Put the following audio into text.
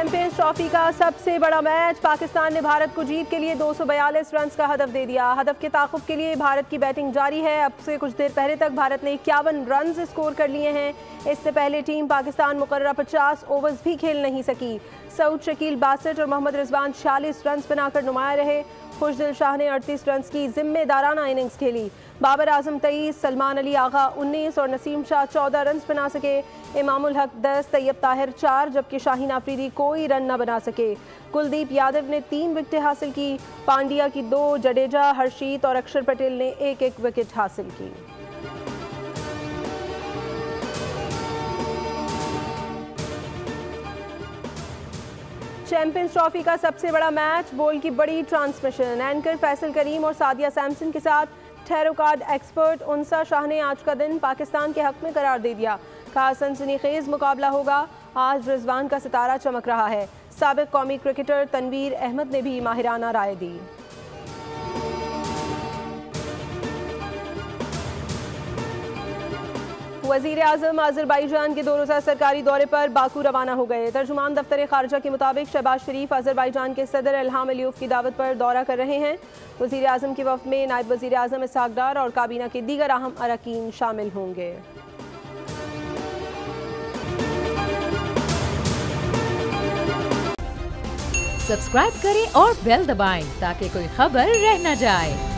Champions trophy का सबसे बड़ा मैच, पाकिस्तान ने भारत को जीत के लिए 242 रन का हदफ दे दिया। हदफ के ताक़ुब के लिए भारत की बैटिंग जारी है। अब से कुछ देर पहले तक भारत ने 51 रन स्कोर कर लिए हैं। इससे पहले टीम पाकिस्तान मुकर्ररा 50 ओवर्स भी खेल नहीं सकी। सऊद शकील 62 और मोहम्मद रिजवान 46 रन बनाकर नुमाया रहे। खुशदिल शाह ने 38 रन की जिम्मेदाराना इनिंग्स खेली। बाबर आजम 23, सलमान अली आगा 19 और नसीम शाह 14 रन बना सके। इमामुल हक 10, तैयब ताहिर 4, जबकि शाहीन आफरीदी कोई रन न बना सके। कुलदीप यादव ने 3 विकेटें हासिल की। पांड्या की 2, जडेजा, हर्षीत और अक्षर पटेल ने 1-1 विकेट हासिल की। चैंपियंस ट्रॉफी का सबसे बड़ा मैच, बोल की बड़ी ट्रांसमिशन। एंकर फैसल करीम और सादिया सैमसन के साथ ठहरो कार्ड एक्सपर्ट उनसा शाह ने आज का दिन पाकिस्तान के हक में करार दे दिया। कहा सनसनीखेज मुकाबला होगा। आज रिजवान का सितारा चमक रहा है। साबिक कौमी क्रिकेटर तनवीर अहमद ने भी माहिराना राय दी। वज़ीर आज़म अज़रबैजान के 2 रोज़ा सरकारी दौरे पर बाकू रवाना हो गए। तर्जुमान दफ्तर खारजा के मुताबिक शहबाज शरीफ अज़रबैजान के सदर इल्हाम अलीयव की दावत पर दौरा कर रहे हैं। वज़ीर आज़म के वफ़द में नायब वज़ीर आज़म इसहाक डार और काबीना के दीगर अहम अरकान शामिल होंगे। सब्सक्राइब करें और बेल दबाएं ताकि कोई खबर रह न जाए।